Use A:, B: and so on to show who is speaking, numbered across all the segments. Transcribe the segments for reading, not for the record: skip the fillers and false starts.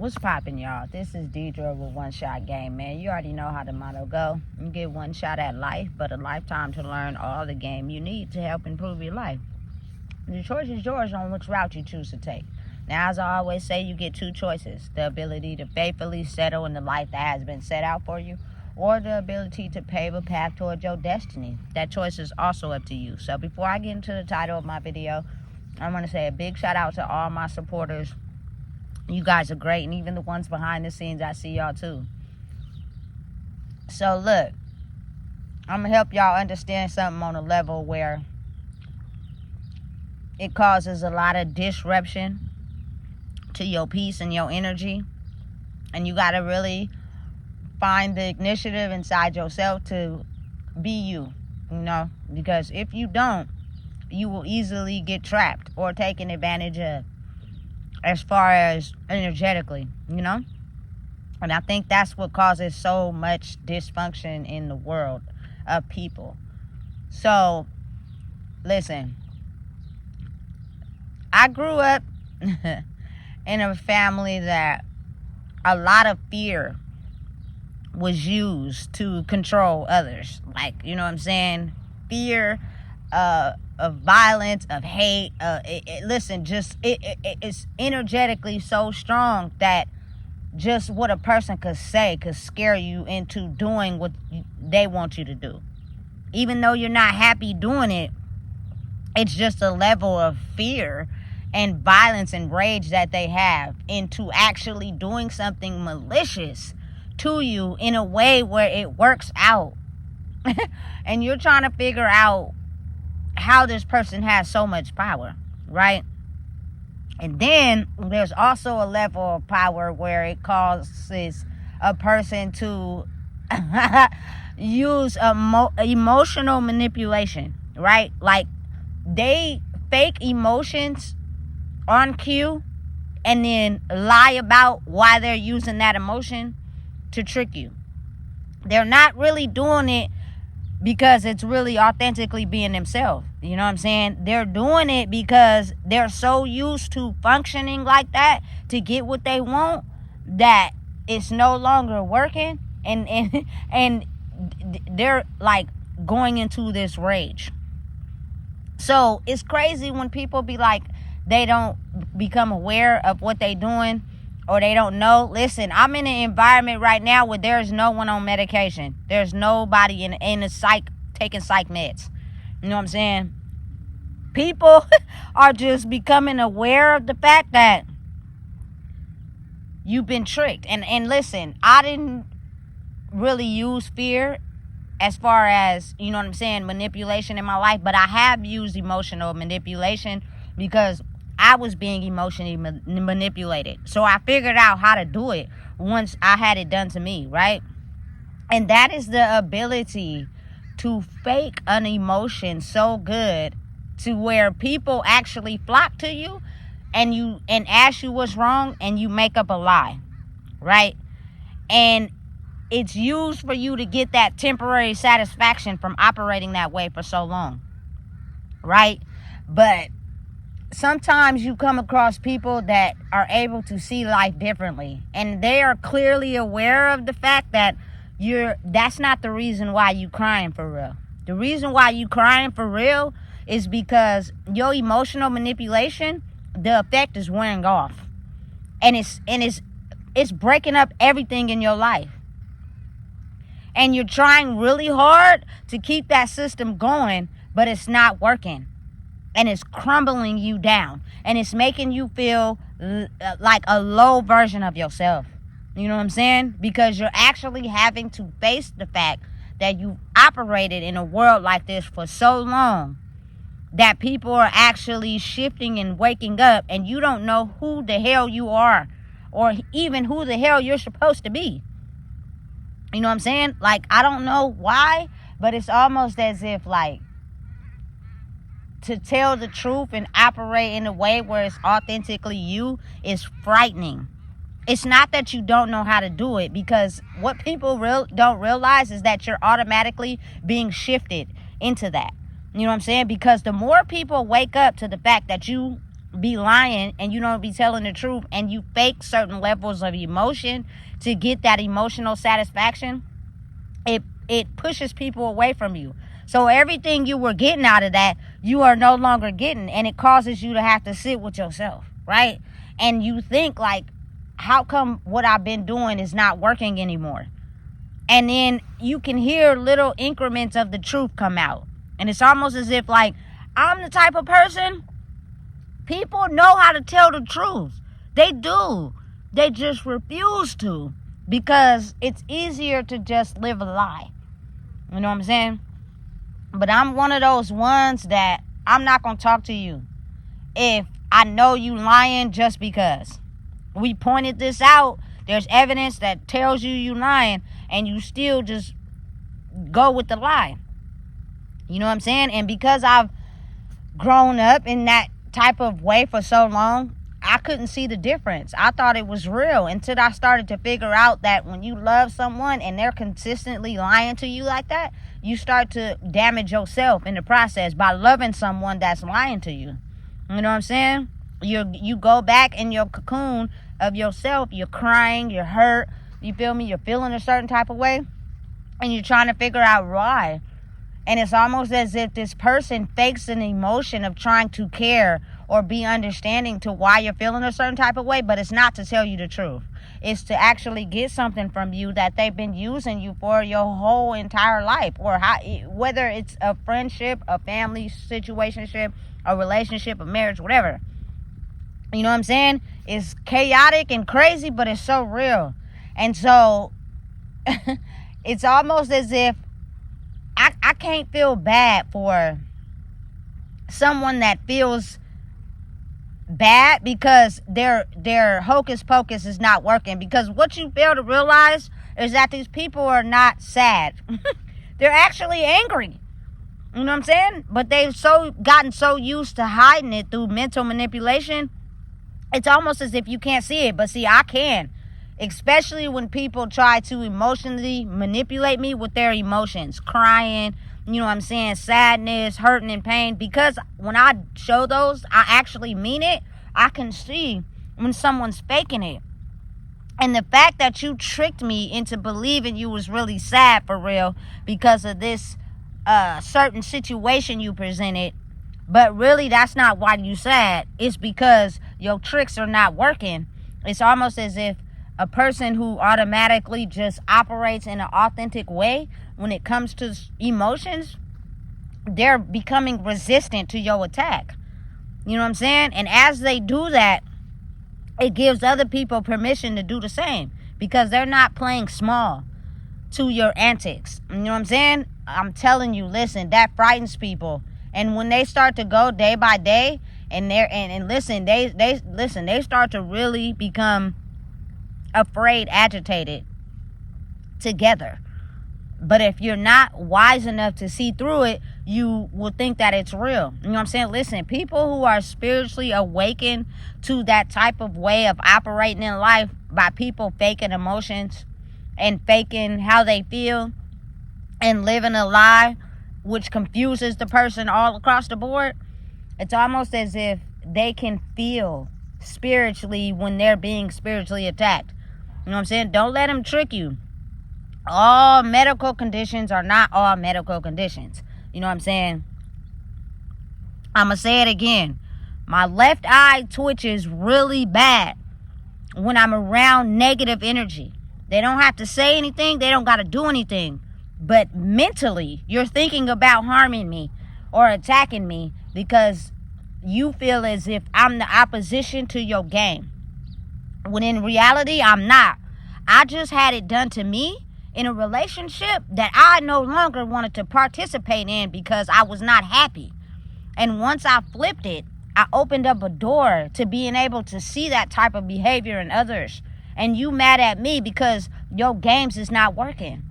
A: What's poppin', y'all? This is Deidre with One Shot Game, man. You already know how the motto go. You get one shot at life, but a lifetime to learn all the game you need to help improve your life. The choice is yours on which route you choose to take. Now, as I always say, you get two choices. The ability to faithfully settle in the life that has been set out for you, or the ability to pave a path towards your destiny. That choice is also up to you. So before I get into the title of my video, I want to say a big shout out to all my supporters. You guys are great, and even the ones behind the scenes, I see y'all too. So look, I'm going to help y'all understand something on a level where it causes a lot of disruption to your peace and your energy. And you got to really find the initiative inside yourself to be you, because if you don't, you will easily get trapped or taken advantage of, as far as energetically, And I think that's what causes so much dysfunction in the world of people. So, listen, I grew up in a family that a lot of fear was used to control others. Like, you know what I'm saying? Fear of violence, of hate. It's energetically so strong that just what a person could say could scare you into doing what they want you to do. Even though you're not happy doing it, it's just a level of fear and violence and rage that they have into actually doing something malicious to you in a way where it works out. And you're trying to figure out how this person has so much power, right? And then there's also a level of power where it causes a person to use emotional manipulation, right? Like, they fake emotions on cue and then lie about why they're using that emotion to trick you. They're not really doing it because it's really authentically being themselves. You know what I'm saying? They're doing it because they're so used to functioning like that to get what they want that it's no longer working, and they're like going into this rage. So it's crazy when people be like, they don't become aware of what they doing, or they don't know. Listen, I'm in an environment right now where there's no one on medication. There's nobody in a psych taking psych meds. You know what I'm saying? People are just becoming aware of the fact that you've been tricked. And listen, I didn't really use fear as far as, you know what I'm saying, manipulation in my life, but I have used emotional manipulation because I was being emotionally manipulated. So I figured out how to do it once I had it done to me, right? And that is the ability to fake an emotion so good to where people actually flock to you and ask you what's wrong, and you make up a lie, right? And it's used for you to get that temporary satisfaction from operating that way for so long, right? But sometimes you come across people that are able to see life differently, and they are clearly aware of the fact that that's not the reason why you crying for real. The reason why you crying for real is because your emotional manipulation, the effect is wearing off, and it's breaking up everything in your life. And you're trying really hard to keep that system going, but it's not working. And it's crumbling you down. And it's making you feel like a low version of yourself. You know what I'm saying? Because you're actually having to face the fact that you operated in a world like this for so long that people are actually shifting and waking up, and you don't know who the hell you are or even who the hell you're supposed to be. You know what I'm saying? Like, I don't know why, but it's almost as if, like, to tell the truth and operate in a way where it's authentically you is frightening. It's not that you don't know how to do it, because what people don't realize is that you're automatically being shifted into that. You know what I'm saying? Because the more people wake up to the fact that you be lying and you don't be telling the truth, and you fake certain levels of emotion to get that emotional satisfaction, it pushes people away from you. So everything you were getting out of that, you are no longer getting, and it causes you to have to sit with yourself, right? And you think like, how come what I've been doing is not working anymore? And then you can hear little increments of the truth come out. And it's almost as if like, I'm the type of person, people know how to tell the truth. They do. They just refuse to, because it's easier to just live a lie. You know what I'm saying? But I'm one of those ones that I'm not going to talk to you if I know you lying just because. We pointed this out. There's evidence that tells you lying, and you still just go with the lie. You know what I'm saying? And because I've grown up in that type of way for so long, I couldn't see the difference. I thought it was real until I started to figure out that when you love someone and they're consistently lying to you like that, you start to damage yourself in the process by loving someone that's lying to you. You know what I'm saying? You go back in your cocoon of yourself. You're crying. You're hurt. You feel me? You're feeling a certain type of way. And you're trying to figure out why. And it's almost as if this person fakes an emotion of trying to care or be understanding to why you're feeling a certain type of way. But it's not to tell you the truth. It's to actually get something from you that they've been using you for your whole entire life. Or whether it's a friendship, a family situationship, a relationship, a marriage, whatever. You know what I'm saying? It's chaotic and crazy, but it's so real. And so it's almost as if I can't feel bad for someone that feels bad because their hocus pocus is not working. Because what you fail to realize is that these people are not sad. They're actually angry. You know what I'm saying? But they've gotten so used to hiding it through mental manipulation. It's almost as if you can't see it. But see, I can. Especially when people try to emotionally manipulate me with their emotions. Crying, you know what I'm saying, sadness, hurting, and pain. Because when I show those, I actually mean it. I can see when someone's faking it. And the fact that you tricked me into believing you was really sad for real because of this certain situation you presented, but really that's not why you sad. It's because your tricks are not working. It's almost as if a person who automatically just operates in an authentic way when it comes to emotions, they're becoming resistant to your attack. You know what I'm saying? And as they do that, it gives other people permission to do the same because they're not playing small to your antics. You know what I'm saying? I'm telling you, listen, that frightens people. And when they start to go day by day and they start to really become afraid, agitated together. But if you're not wise enough to see through it, you will think that it's real. You know what I'm saying? Listen, people who are spiritually awakened to that type of way of operating in life by people faking emotions and faking how they feel and living a lie, which confuses the person all across the board, it's almost as if they can feel spiritually when they're being spiritually attacked. You know what I'm saying? Don't let them trick you. All medical conditions are not all medical conditions. You know what I'm saying? I'm going to say it again. My left eye twitches really bad when I'm around negative energy. They don't have to say anything. They don't got to do anything. But mentally, you're thinking about harming me or attacking me because you feel as if I'm the opposition to your game. When in reality, I'm not. I just had it done to me in a relationship that I no longer wanted to participate in because I was not happy. And once I flipped it, I opened up a door to being able to see that type of behavior in others. And you mad at me because your games is not working.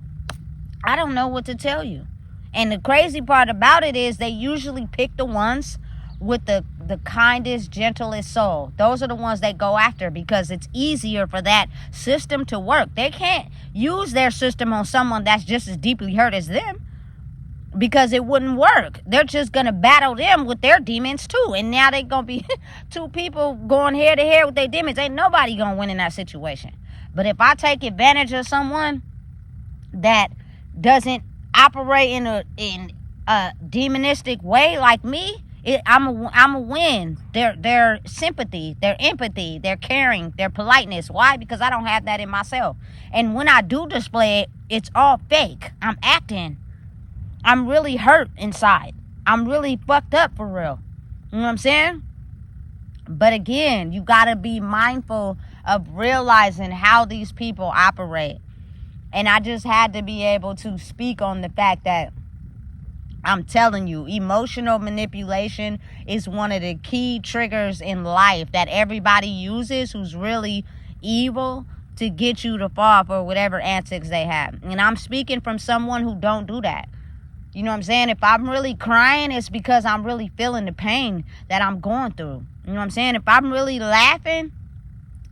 A: I don't know what to tell you. And the crazy part about it is they usually pick the ones with the kindest, gentlest soul. Those are the ones they go after because it's easier for that system to work. They can't use their system on someone that's just as deeply hurt as them because it wouldn't work. They're just going to battle them with their demons too. And now they're going to be two people going head to head with their demons. Ain't nobody going to win in that situation. But if I take advantage of someone that doesn't operate in a demonistic way like me, I'm a win. Their sympathy, their empathy, their caring, their politeness. Why? Because I don't have that in myself. And when I do display it, it's all fake. I'm acting. I'm really hurt inside. I'm really fucked up for real. You know what I'm saying? But again, you got to be mindful of realizing how these people operate. And I just had to be able to speak on the fact that I'm telling you, emotional manipulation is one of the key triggers in life that everybody uses who's really evil to get you to fall for whatever antics they have. And I'm speaking from someone who don't do that. You know what I'm saying? If I'm really crying, it's because I'm really feeling the pain that I'm going through. You know what I'm saying? If I'm really laughing,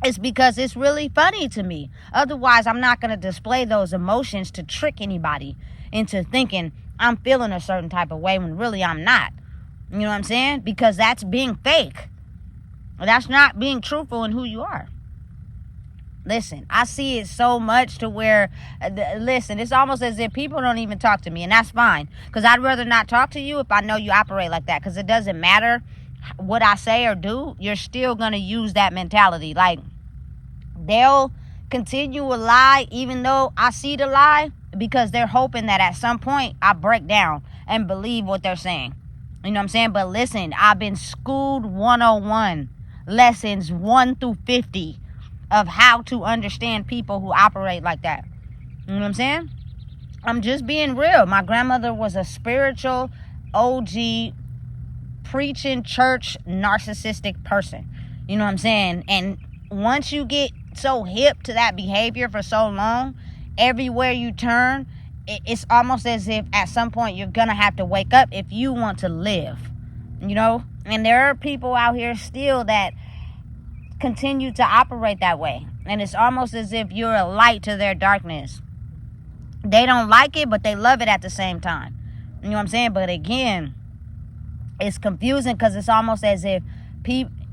A: it's because it's really funny to me. Otherwise, I'm not going to display those emotions to trick anybody into thinking I'm feeling a certain type of way when really I'm not. You know what I'm saying? Because that's being fake. That's not being truthful in who you are. Listen, I see it so much to where, listen, it's almost as if people don't even talk to me, and that's fine. Because I'd rather not talk to you if I know you operate like that. Because it doesn't matter what I say or do, you're still going to use that mentality. Like, they'll continue a lie even though I see the lie because they're hoping that at some point I break down and believe what they're saying. You know what I'm saying? But listen, I've been schooled 101, lessons 1 through 50 of how to understand people who operate like that. You know what I'm saying? I'm just being real. My grandmother was a spiritual OG preaching church narcissistic person. You know what I'm saying? And once you get so hip to that behavior for so long, everywhere you turn, it's almost as if at some point you're gonna have to wake up if you want to live. You know? And there are people out here still that continue to operate that way. And it's almost as if you're a light to their darkness. They don't like it, but they love it at the same time. You know what I'm saying? But again, it's confusing because it's almost as if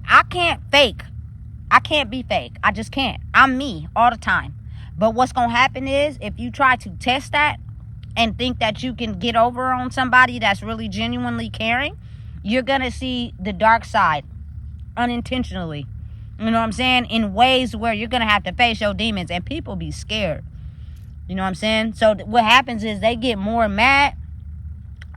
A: I can't fake. I can't be fake. I just can't. I'm me all the time. But what's going to happen is if you try to test that and think that you can get over on somebody that's really genuinely caring, you're going to see the dark side unintentionally. You know what I'm saying? In ways where you're going to have to face your demons and people be scared. You know what I'm saying? So what happens is they get more mad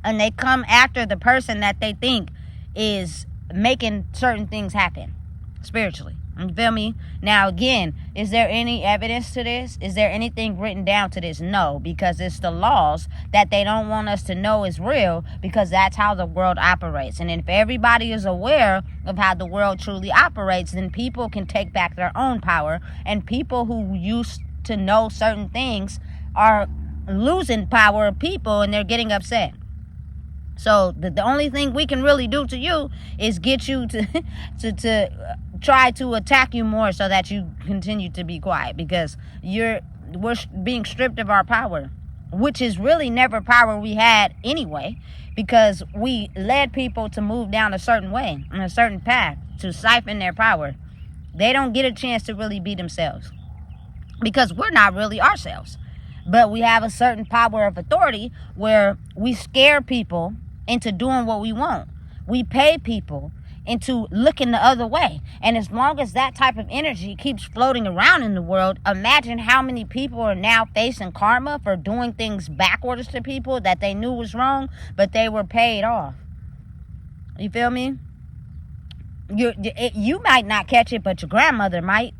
A: and they come after the person that they think is making certain things happen spiritually. You feel me? Now, again, is there any evidence to this? Is there anything written down to this? No, because it's the laws that they don't want us to know is real because that's how the world operates. And if everybody is aware of how the world truly operates, then people can take back their own power. And people who used to know certain things are losing power of people and they're getting upset. So the only thing we can really do to you is get you to try to attack you more so that you continue to be quiet because we're being stripped of our power, which is really never power we had anyway, because we led people to move down a certain way, on a certain path, to siphon their power. They don't get a chance to really be themselves because we're not really ourselves. But we have a certain power of authority where we scare people into doing what we want. We pay people into looking the other way. And as long as that type of energy keeps floating around in the world, imagine how many people are now facing karma for doing things backwards to people that they knew was wrong, but they were paid off. You feel me? You might not catch it, but your grandmother might.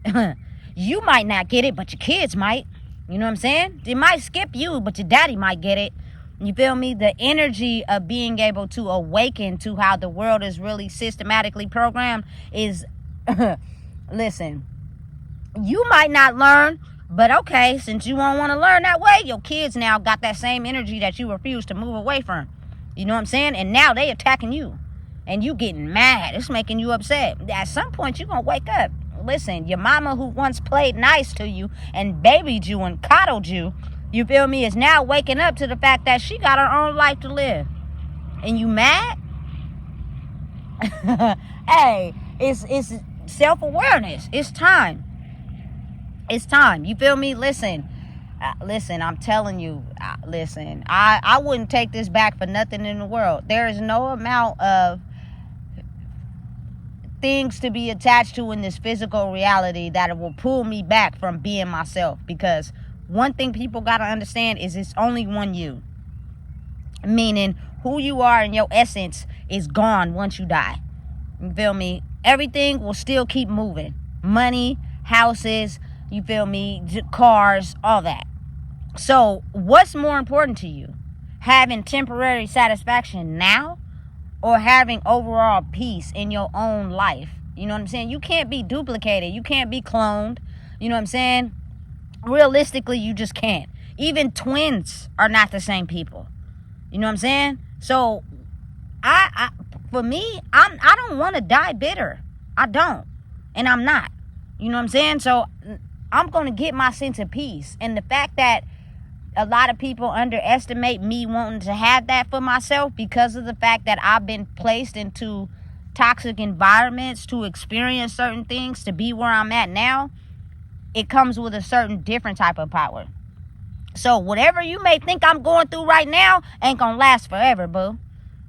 A: You might not get it, but your kids might. You know what I'm saying? They might skip you, but your daddy might get it. You feel me? The energy of being able to awaken to how the world is really systematically programmed is, listen, you might not learn, but okay, since you won't want to learn that way, your kids now got that same energy that you refuse to move away from. You know what I'm saying? And now they attacking you. And you getting mad. It's making you upset. At some point, you're going to wake up. Listen, your mama who once played nice to you and babied you and coddled you You feel me? Is now waking up to the fact that she got her own life to live. And you mad? Hey, it's self-awareness. It's time. It's time. You feel me? Listen, I'm telling you, listen, I wouldn't take this back for nothing in the world. There is no amount of things to be attached to in this physical reality that will pull me back from being myself. Because one thing people got to understand is it's only one you. Meaning who you are and your essence is gone once you die. You feel me? Everything will still keep moving. Money, houses, you feel me? Cars, all that. So what's more important to you? Having temporary satisfaction now, or having overall peace in your own life? You know what I'm saying? You can't be duplicated. You can't be cloned. You know what I'm saying? Realistically, you just can't. Even twins are not the same people. You know what I'm saying? So, for me, I don't want to die bitter. I don't. And I'm not. You know what I'm saying? So, I'm going to get my sense of peace. And the fact that a lot of people underestimate me wanting to have that for myself because of the fact that I've been placed into toxic environments to experience certain things, to be where I'm at now, it comes with a certain different type of power. So whatever you may think I'm going through right now ain't gonna last forever, boo.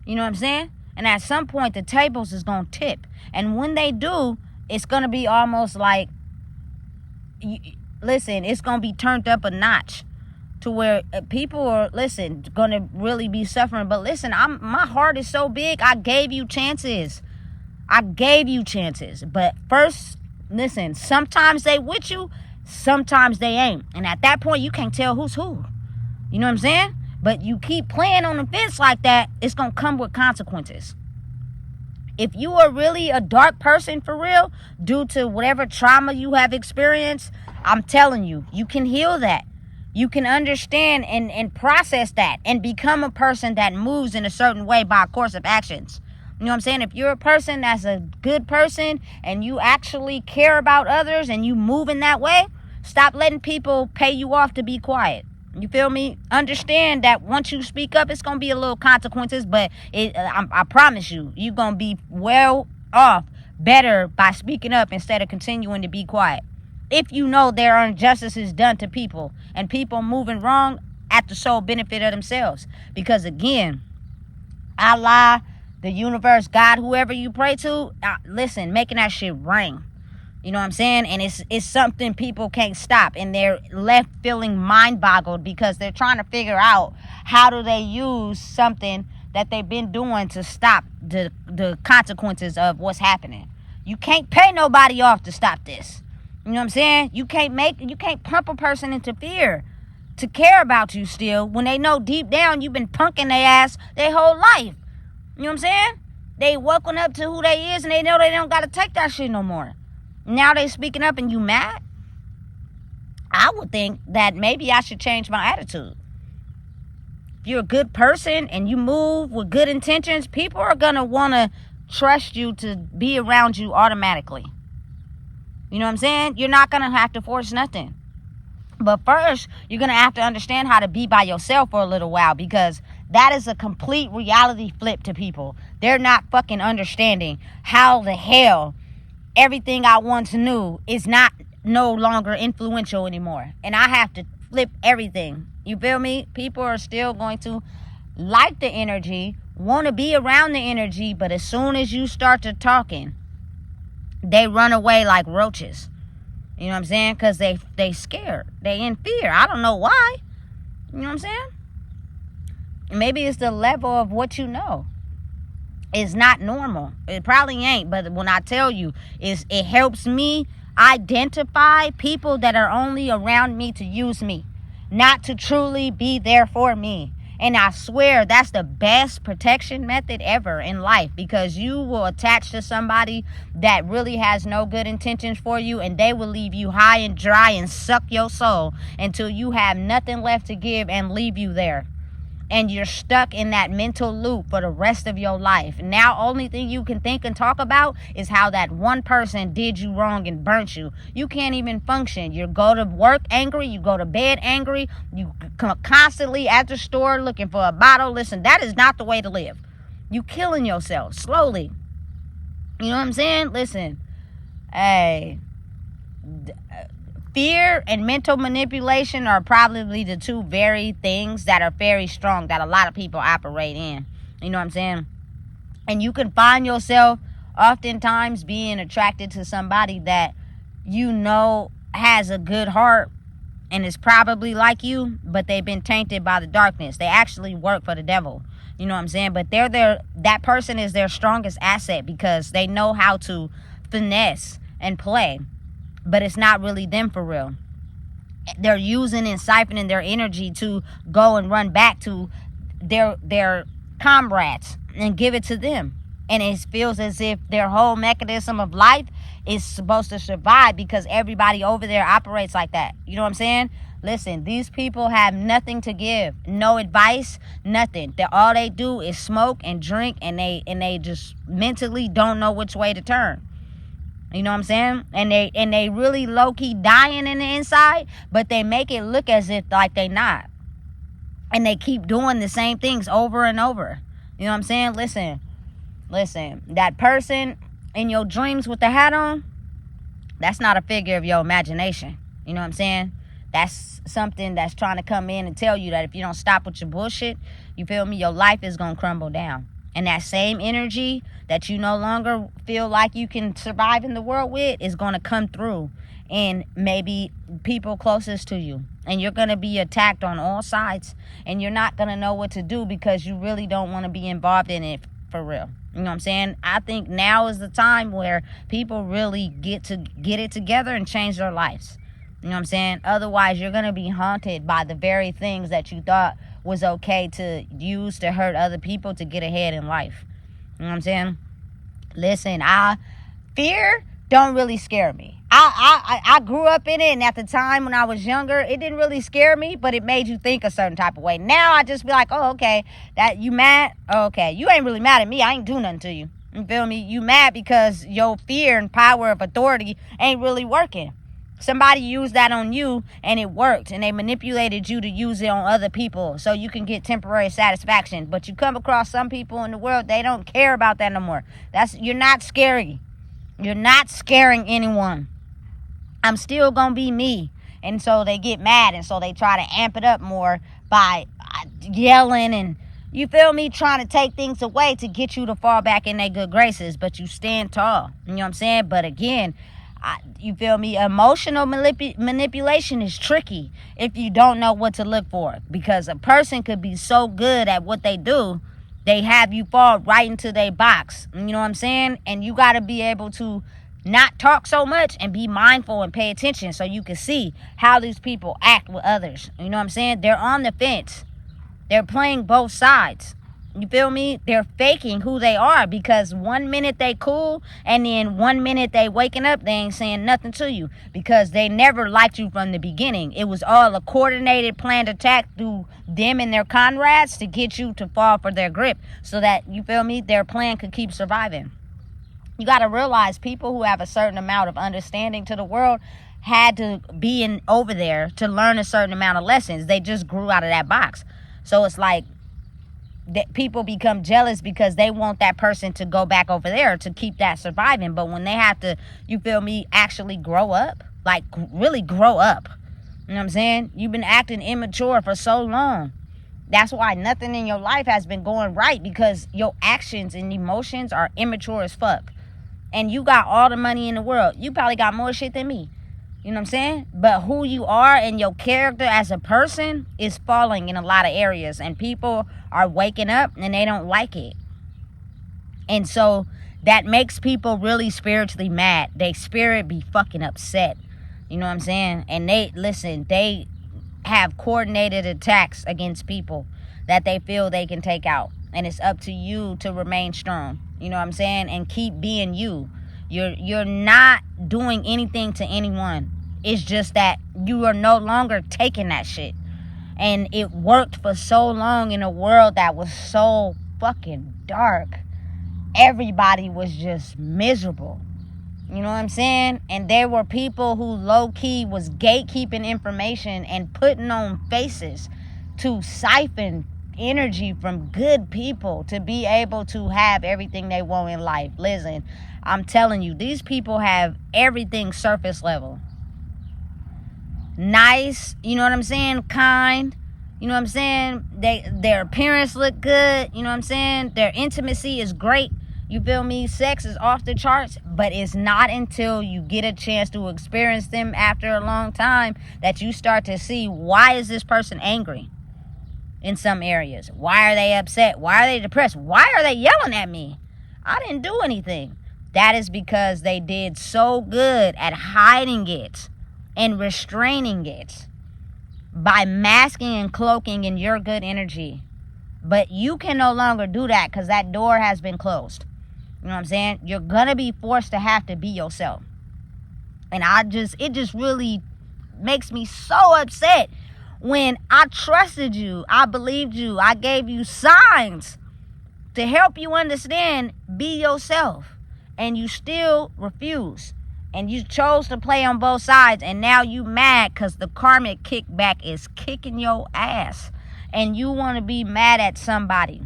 A: You know what I'm saying? And at some point the tables is gonna tip. And when they do, it's gonna be almost like, listen, it's gonna be turned up a notch to where people are, gonna really be suffering. But listen, my heart is so big. I gave you chances. But first, listen, sometimes they with you, sometimes they ain't. And at that point, you can't tell who's who. You know what I'm saying? But you keep playing on the fence like that, it's gonna come with consequences. If you are really a dark person for real, due to whatever trauma you have experienced, I'm telling you, you can heal that. You can understand and process that and become a person that moves in a certain way by a course of actions. You know what I'm saying? If you're a person that's a good person and you actually care about others and you move in that way, stop letting people pay you off to be quiet. You feel me? Understand that once you speak up, it's going to be a little consequences, but I promise you, you're going to be well off better by speaking up instead of continuing to be quiet. If you know there are injustices done to people and people moving wrong at the sole benefit of themselves. Because again, Allah, the universe, God, whoever you pray to, listen, making that shit ring. You know what I'm saying? And it's something people can't stop. And they're left feeling mind-boggled because they're trying to figure out how do they use something that they've been doing to stop the consequences of what's happening. You can't pay nobody off to stop this. You know what I'm saying? You can't pump a person into fear to care about you still when they know deep down you've been punking their ass their whole life. You know what I'm saying? They woken up to who they is and they know they don't got to take that shit no more. Now they speaking up and you mad? I would think that maybe I should change my attitude. If you're a good person and you move with good intentions, people are going to want to trust you to be around you automatically. You know what I'm saying? You're not going to have to force nothing. But first, you're going to have to understand how to be by yourself for a little while, because that is a complete reality flip to people. They're not fucking understanding how the hell everything I once knew is no longer influential anymore. And I have to flip everything. You feel me? People are still going to like the energy, want to be around the energy, but as soon as you start to talking, they run away like roaches. You know what I'm saying? Because they scared. They in fear. I don't know why. You know what I'm saying? Maybe it's the level of what you know. It's not normal. It probably ain't. But when I tell you, it helps me identify people that are only around me to use me, not to truly be there for me. And I swear that's the best protection method ever in life, because you will attach to somebody that really has no good intentions for you, and they will leave you high and dry and suck your soul until you have nothing left to give and leave you there. and you're stuck in that mental loop for the rest of your life. Now only thing you can think and talk about is how that one person did you wrong and burnt you. You can't even function. You go to work angry, you go to bed angry, you constantly at the store looking for a bottle. Listen, that is not the way to live. You killing yourself slowly. You know what I'm saying? Listen, hey, fear and mental manipulation are probably the two very things that are very strong that a lot of people operate in. You know what I'm saying? And you can find yourself oftentimes being attracted to somebody that you know has a good heart and is probably like you, but they've been tainted by the darkness. They actually work for the devil. You know what I'm saying? But that person is their strongest asset because they know how to finesse and play. But it's not really them for real. They're using and siphoning their energy to go and run back to their comrades and give it to them. And it feels as if their whole mechanism of life is supposed to survive because everybody over there operates like that. You know what I'm saying? Listen, these people have nothing to give. No advice, nothing. All they do is smoke and drink, and they just mentally don't know which way to turn. You know what I'm saying? And they really low-key dying in the inside, but they make it look as if like they not. And they keep doing the same things over and over. You know what I'm saying? Listen, that person in your dreams with the hat on, that's not a figure of your imagination. You know what I'm saying? That's something that's trying to come in and tell you that if you don't stop with your bullshit, you feel me, your life is going to crumble down. And that same energy that you no longer feel like you can survive in the world with is going to come through in maybe people closest to you. And you're going to be attacked on all sides. And you're not going to know what to do because you really don't want to be involved in it for real. You know what I'm saying? I think now is the time where people really get it together and change their lives. You know what I'm saying? Otherwise, you're going to be haunted by the very things that you thought was okay to use to hurt other people to get ahead in life. You know what I'm saying? Listen, fear don't really scare me. I grew up in it, and at the time when I was younger, it didn't really scare me, but it made you think a certain type of way. Now I just be like, oh, okay, that you mad? Oh, okay, you ain't really mad at me. I ain't do nothing to you. You feel me? You mad because your fear and power of authority ain't really working. Somebody used that on you and it worked, and they manipulated you to use it on other people so you can get temporary satisfaction. But you come across some people in the world, they don't care about that no more. You're not scary. You're not scaring anyone. I'm still gonna be me. And so they get mad, and so they try to amp it up more by yelling and, you feel me, trying to take things away to get you to fall back in their good graces. But you stand tall. You know what I'm saying? But again, you feel me, emotional manipulation is tricky if you don't know what to look for, because a person could be so good at what they do, they have you fall right into their box. You know what I'm saying? And you got to be able to not talk so much and be mindful and pay attention so you can see how these people act with others. You know what I'm saying? They're on the fence. They're playing both sides. You feel me? They're faking who they are, because 1 minute they cool, and then 1 minute they waking up, they ain't saying nothing to you, because they never liked you from the beginning. It was all a coordinated, planned attack through them and their comrades to get you to fall for their grip, so that, you feel me, their plan could keep surviving. You got to realize people who have a certain amount of understanding to the world had to be over there to learn a certain amount of lessons. They just grew out of that box. So it's like, that people become jealous because they want that person to go back over there to keep that surviving. But when they have to, you feel me, actually grow up, like really grow up. You know what I'm saying? You've been acting immature for so long. That's why nothing in your life has been going right, because your actions and emotions are immature as fuck. And you got all the money in the world. You probably got more shit than me. You know what I'm saying? But who you are and your character as a person is falling in a lot of areas. And people are waking up and they don't like it. And so that makes people really spiritually mad. They spirit be fucking upset. You know what I'm saying? And they have coordinated attacks against people that they feel they can take out. And it's up to you to remain strong. You know what I'm saying? And keep being you. You're not doing anything to anyone. It's just that you are no longer taking that shit. And it worked for so long in a world that was so fucking dark. Everybody was just miserable. You know what I'm saying? And there were people who low-key was gatekeeping information and putting on faces to siphon energy from good people to be able to have everything they want in life. Listen, I'm telling you, these people have everything surface level. Nice, you know what I'm saying? Kind, you know what I'm saying? Their appearance look good, you know what I'm saying? Their intimacy is great. You feel me? Sex is off the charts, but it's not until you get a chance to experience them after a long time that you start to see, why is this person angry in some areas? Why are they upset? Why are they depressed? Why are they yelling at me? I didn't do anything. That is because they did so good at hiding it and restraining it by masking and cloaking in your good energy. But you can no longer do that because that door has been closed. You know what I'm saying? You're gonna be forced to have to be yourself. And it just really makes me so upset when I trusted you, I believed you, I gave you signs to help you understand, be yourself, and you still refuse. And you chose to play on both sides, and now you mad because the karmic kickback is kicking your ass, and you want to be mad at somebody.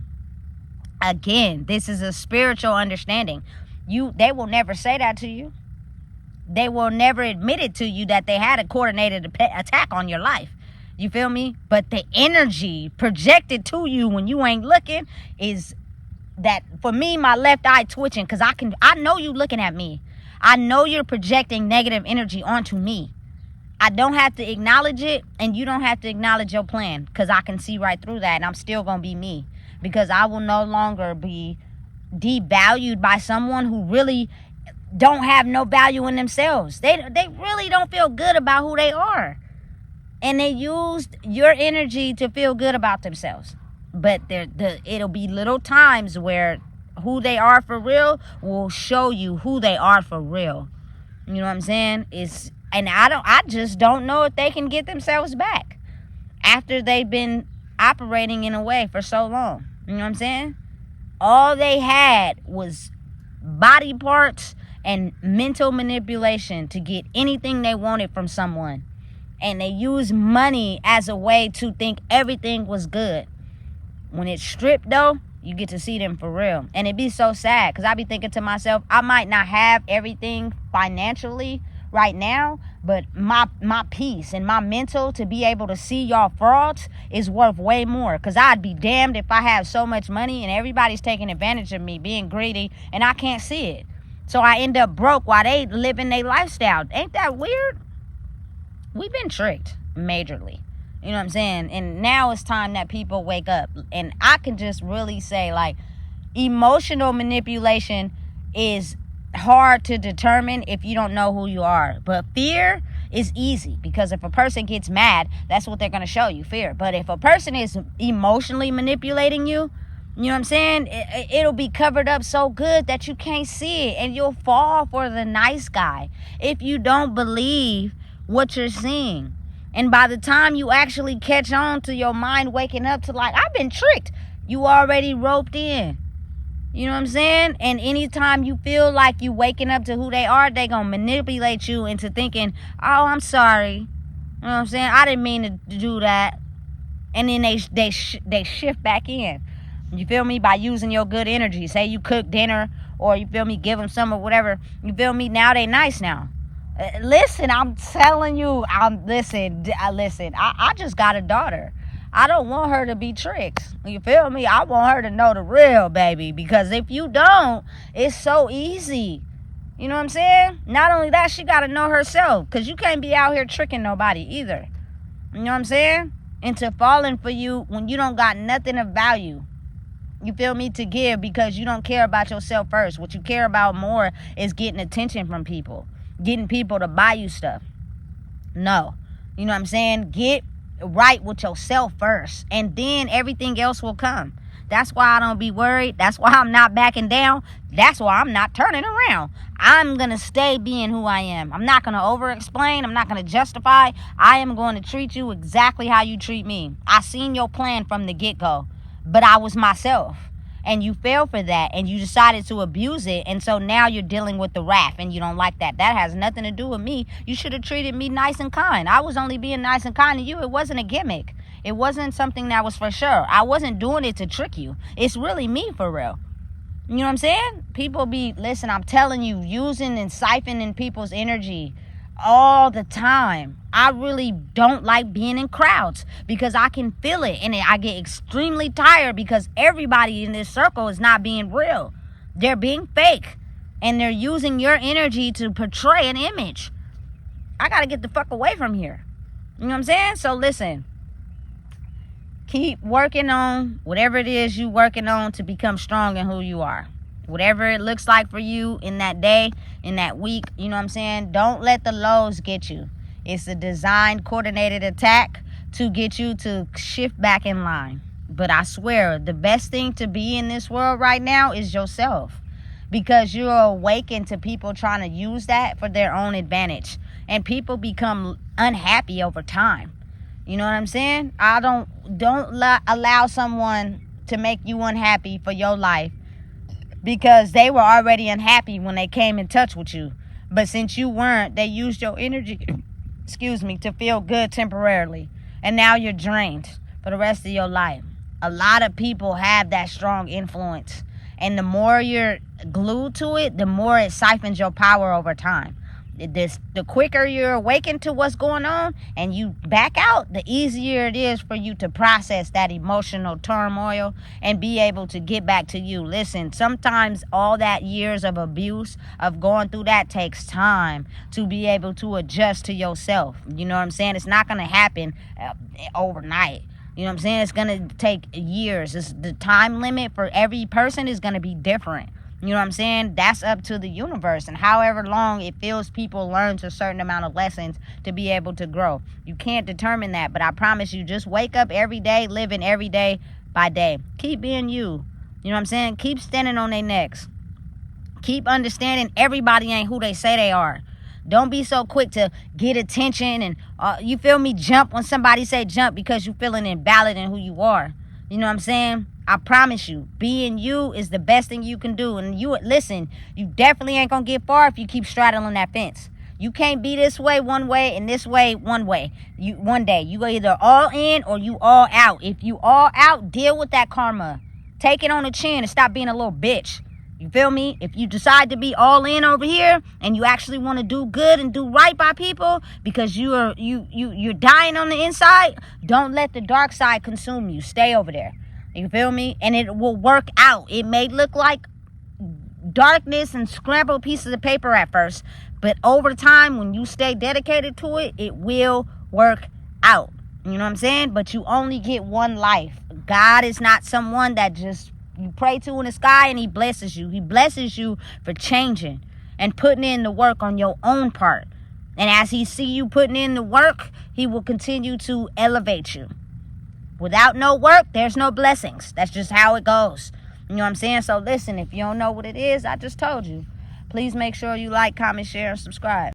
A: Again, this is a spiritual understanding. They will never say that to you. They will never admit it to you that they had a coordinated attack on your life. You feel me? But the energy projected to you when you ain't looking is that, for me, my left eye twitching because I know you looking at me. I know you're projecting negative energy onto me. I don't have to acknowledge it, and you don't have to acknowledge your plan because I can see right through that, and I'm still going to be me. Because I will no longer be devalued by someone who really don't have no value in themselves. They really don't feel good about who they are. And they used your energy to feel good about themselves. But it'll be little times where who they are for real will show you who they are for real. You know what I'm saying? I just don't know if they can get themselves back after they've been operating in a way for so long. You know what I'm saying? All they had was body parts and mental manipulation to get anything they wanted from someone. And they used money as a way to think everything was good. When it's stripped, though, you get to see them for real. And it'd be so sad because I be thinking to myself, I might not have everything financially right now, but my peace and my mental to be able to see y'all frauds is worth way more. Because I'd be damned if I have so much money and everybody's taking advantage of me, being greedy, and I can't see it. So I end up broke while they living their lifestyle. Ain't that weird? We've been tricked majorly. You know what I'm saying? And now it's time that people wake up. And I can just really say, like, emotional manipulation is hard to determine if you don't know who you are. But fear is easy, because if a person gets mad, that's what they're going to show you, fear. But if a person is emotionally manipulating you, you know what I'm saying, it'll be covered up so good that you can't see it, and you'll fall for the nice guy if you don't believe what you're seeing. And by the time you actually catch on to your mind waking up to, like, I've been tricked, you already roped in. You know what I'm saying? And anytime you feel like you waking up to who they are, they gonna manipulate you into thinking, oh, I'm sorry. You know what I'm saying? I didn't mean to do that. And then they shift back in. You feel me? By using your good energy. Say you cook dinner, or you feel me, give them some or whatever. You feel me? Now they nice now. Listen, I'm telling you, listen. I just got a daughter. I don't want her to be tricked. You feel me? I want her to know the real, baby. Because if you don't, it's so easy. You know what I'm saying? Not only that, she got to know herself. Because you can't be out here tricking nobody either. You know what I'm saying? Into falling for you when you don't got nothing of value. You feel me? To give, because you don't care about yourself first. What you care about more is getting attention from people. Getting people to buy you stuff. No. You know what I'm saying? Get right with yourself first, and then everything else will come. That's why I don't be worried. That's why I'm not backing down. That's why I'm not turning around. I'm going to stay being who I am. I'm not going to over-explain. I'm not going to justify. I am going to treat you exactly how you treat me. I seen your plan from the get-go, but I was myself. And you fell for that, and you decided to abuse it, and so now you're dealing with the wrath, and you don't like that. That has nothing to do with me. You should have treated me nice and kind. I was only being nice and kind to you. It wasn't a gimmick. It wasn't something that was for sure. I wasn't doing it to trick you. It's really me for real. You know what I'm saying? People listen, I'm telling you, using and siphoning people's energy all the time. I really don't like being in crowds because I can feel it, and I get extremely tired because everybody in this circle is not being real. They're being fake, and they're using your energy to portray an image. I gotta get the fuck away from here. You know what I'm saying? So listen, keep working on whatever it is you working on to become strong in who you are. Whatever it looks like for you in that day, in that week, you know what I'm saying? Don't let the lows get you. It's a designed, coordinated attack to get you to shift back in line. But I swear, the best thing to be in this world right now is yourself. Because you're awakened to people trying to use that for their own advantage. And people become unhappy over time. You know what I'm saying? Don't allow someone to make you unhappy for your life, because they were already unhappy when they came in touch with you. But since you weren't, they used your energy, to feel good temporarily. And now you're drained for the rest of your life. A lot of people have that strong influence. And the more you're glued to it, the more it siphons your power over time. The quicker you're awakened to what's going on and you back out, the easier it is for you to process that emotional turmoil and be able to get back to you. Listen, sometimes all that years of abuse, of going through that, takes time to be able to adjust to yourself. You know what I'm saying? It's not going to happen overnight. You know what I'm saying? It's going to take years. The time limit for every person is going to be different. You know what I'm saying? That's up to the universe, and however long it feels people learn a certain amount of lessons to be able to grow. You can't determine that, but I promise you, just wake up every day, living every day by day. Keep being you. You know what I'm saying? Keep standing on their necks. Keep understanding everybody ain't who they say they are. Don't be so quick to get attention and, you feel me, jump when somebody say jump because you feeling invalid in who you are. You know what I'm saying? I promise you, being you is the best thing you can do. And listen, you definitely ain't gonna get far if you keep straddling that fence. You can't be this way one way and this way one way. One day you go either all in or you all out. If you all out, deal with that karma. Take it on the chin and stop being a little bitch. You feel me? If you decide to be all in over here and you actually want to do good and do right by people because you're dying on the inside, don't let the dark side consume you. Stay over there. You feel me? And it will work out. It may look like darkness and scrambled pieces of paper at first, but over time, when you stay dedicated to it, it will work out. You know what I'm saying? But you only get one life. God is not someone that just you pray to in the sky and he blesses you. He blesses you for changing and putting in the work on your own part. And as he see you putting in the work, he will continue to elevate you. Without no work, there's no blessings. That's just how it goes. You know what I'm saying? So listen, if you don't know what it is, I just told you. Please make sure you like, comment, share, and subscribe.